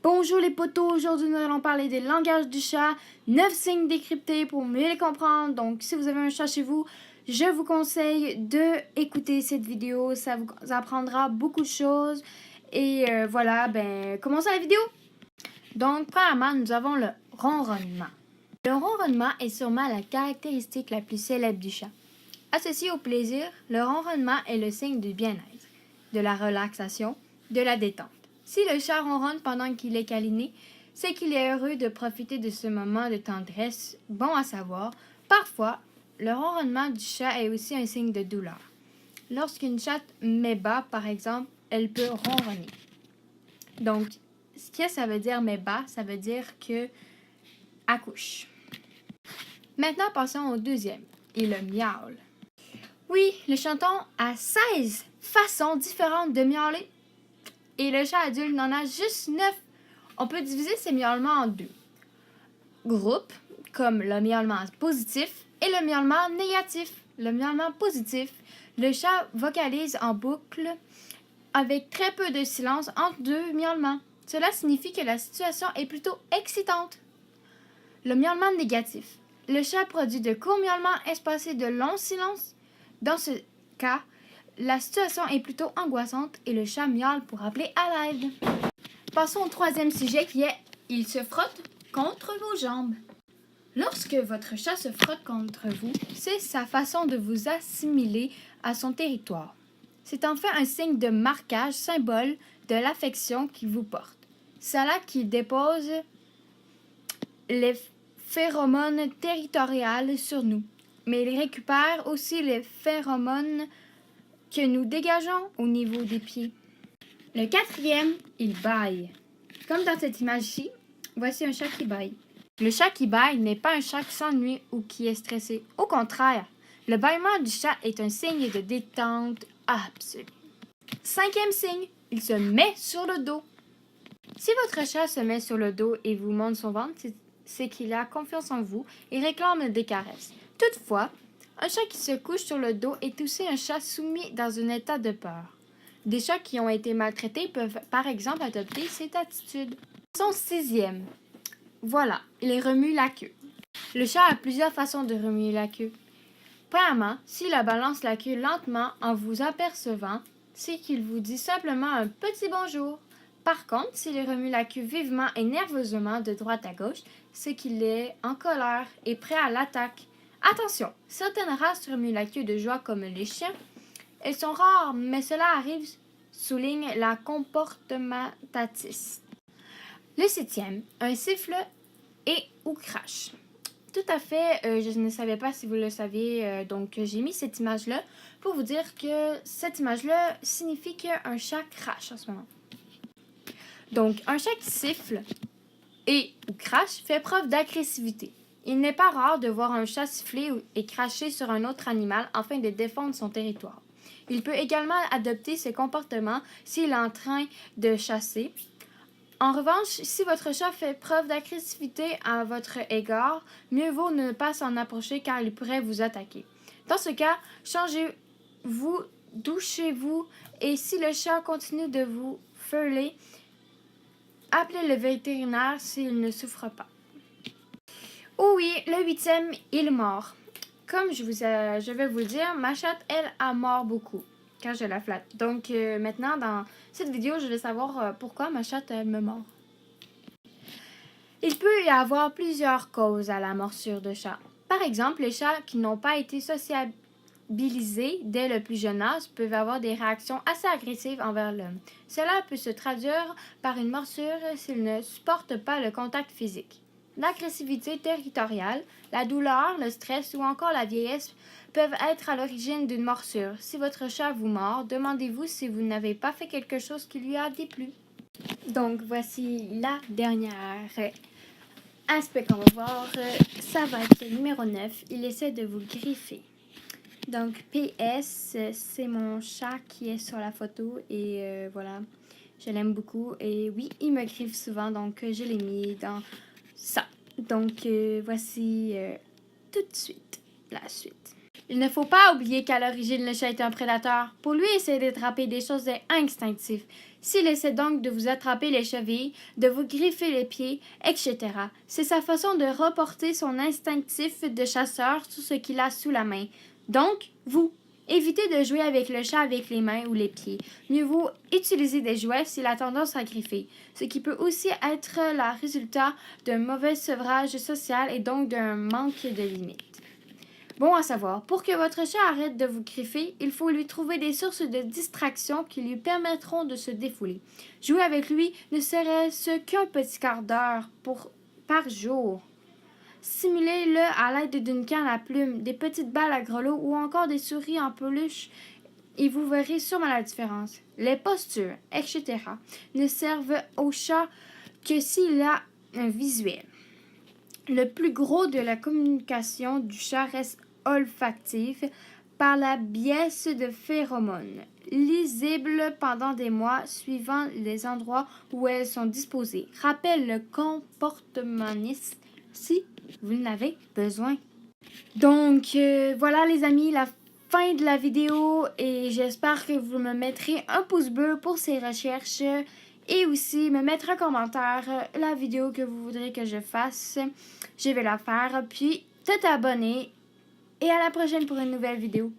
Bonjour les potos, aujourd'hui nous allons parler des langages du chat, 9 signes décryptés pour mieux les comprendre. Donc si vous avez un chat chez vous, je vous conseille d'écouter cette vidéo, ça vous apprendra beaucoup de choses. Et voilà, commençons la vidéo. Donc premièrement, nous avons le ronronnement. Le ronronnement est sûrement la caractéristique la plus célèbre du chat. Associé au plaisir, le ronronnement est le signe du bien-être, de la relaxation, de la détente. Si le chat ronronne pendant qu'il est câliné, c'est qu'il est heureux de profiter de ce moment de tendresse, bon à savoir. Parfois, le ronronnement du chat est aussi un signe de douleur. Lorsqu'une chatte met bas, par exemple, elle peut ronronner. Donc, ce que ça veut dire met bas, ça veut dire que accouche. Maintenant, passons au deuxième, et le miaule. Oui, le chaton a 16 façons différentes de miauler. Et le chat adulte n'en a juste 9. On peut diviser ces miaulements en deux groupes, comme le miaulement positif et le miaulement négatif. Le miaulement positif, le chat vocalise en boucle avec très peu de silence entre deux miaulements. Cela signifie que la situation est plutôt excitante. Le miaulement négatif, le chat produit de courts miaulements espacés de longs silences. Dans ce cas, la situation est plutôt angoissante et le chat miaule pour appeler à l'aide. Passons au troisième sujet qui est « Il se frotte contre vos jambes ». Lorsque votre chat se frotte contre vous, c'est sa façon de vous assimiler à son territoire. C'est en fait un signe de marquage, symbole de l'affection qu'il vous porte. C'est là qu'il dépose les phéromones territoriales sur nous, mais il récupère aussi les phéromones que nous dégageons au niveau des pieds. Le quatrième, il bâille. Comme dans cette image ici, voici un chat qui bâille. Le chat qui bâille n'est pas un chat qui s'ennuie ou qui est stressé. Au contraire, le bâillement du chat est un signe de détente absolue. Cinquième signe, il se met sur le dos. Si votre chat se met sur le dos et vous monte son ventre, c'est qu'il a confiance en vous et réclame des caresses. Toutefois, un chat qui se couche sur le dos est aussi un chat soumis dans un état de peur. Des chats qui ont été maltraités peuvent par exemple adopter cette attitude. Son sixième. Voilà, il remue la queue. Le chat a plusieurs façons de remuer la queue. Premièrement, s'il balance la queue lentement en vous apercevant, c'est qu'il vous dit simplement un petit bonjour. Par contre, s'il remue la queue vivement et nerveusement de droite à gauche, c'est qu'il est en colère et prêt à l'attaque. Attention, certaines races remuent la queue de joie comme les chiens. Elles sont rares, mais cela arrive, souligne la comportementaliste. Le septième, un siffle et ou crache. Tout à fait, je ne savais pas si vous le saviez, donc j'ai mis cette image-là pour vous dire que cette image-là signifie qu'un chat crache en ce moment. Donc, un chat qui siffle et ou crache fait preuve d'agressivité. Il n'est pas rare de voir un chat siffler et cracher sur un autre animal afin de défendre son territoire. Il peut également adopter ce comportement s'il est en train de chasser. En revanche, si votre chat fait preuve d'agressivité à votre égard, mieux vaut ne pas s'en approcher car il pourrait vous attaquer. Dans ce cas, changez-vous, douchez-vous et si le chat continue de vous feuler, appelez le vétérinaire s'il ne souffre pas. Oh oui, le huitième, il mord. Comme je vais vous le dire, ma chatte, elle, a mord beaucoup quand je la flatte. Donc maintenant, dans cette vidéo, je vais savoir pourquoi ma chatte, elle me mord. Il peut y avoir plusieurs causes à la morsure de chat. Par exemple, les chats qui n'ont pas été sociabilisés dès le plus jeune âge peuvent avoir des réactions assez agressives envers l'homme. Cela peut se traduire par une morsure s'ils ne supportent pas le contact physique. L'agressivité territoriale, la douleur, le stress ou encore la vieillesse peuvent être à l'origine d'une morsure. Si votre chat vous mord, demandez-vous si vous n'avez pas fait quelque chose qui lui a déplu. Donc, voici la dernière aspect qu'on va voir. Ça va être le numéro 9. Il essaie de vous griffer. Donc, PS, c'est mon chat qui est sur la photo et voilà, je l'aime beaucoup. Et oui, il me griffe souvent, donc je l'ai mis dans ça. Donc, voici tout de suite la suite. Il ne faut pas oublier qu'à l'origine, le chat est un prédateur. Pour lui, essayer d'attraper des choses est instinctif. S'il essaie donc de vous attraper les chevilles, de vous griffer les pieds, etc., c'est sa façon de reporter son instinctif de chasseur sur ce qu'il a sous la main. Donc, vous, évitez de jouer avec le chat avec les mains ou les pieds. Mieux vaut utiliser des jouets s'il a tendance à griffer, ce qui peut aussi être le résultat d'un mauvais sevrage social et donc d'un manque de limites. Bon à savoir, pour que votre chat arrête de vous griffer, il faut lui trouver des sources de distraction qui lui permettront de se défouler. Jouer avec lui ne serait-ce qu'un petit quart d'heure par jour. Simulez-le à l'aide d'une canne à plumes, des petites balles à grelots ou encore des souris en peluche et vous verrez sûrement la différence. Les postures, etc. ne servent au chat que s'il a un visuel. Le plus gros de la communication du chat reste olfactif par la biais de phéromones, lisibles pendant des mois suivant les endroits où elles sont disposées. Rappelle le comportementiste si vous en avez besoin. Donc, voilà les amis, la fin de la vidéo et j'espère que vous me mettrez un pouce bleu pour ces recherches et aussi me mettre un commentaire la vidéo que vous voudrez que je fasse. Je vais la faire, puis t'abonner et à la prochaine pour une nouvelle vidéo.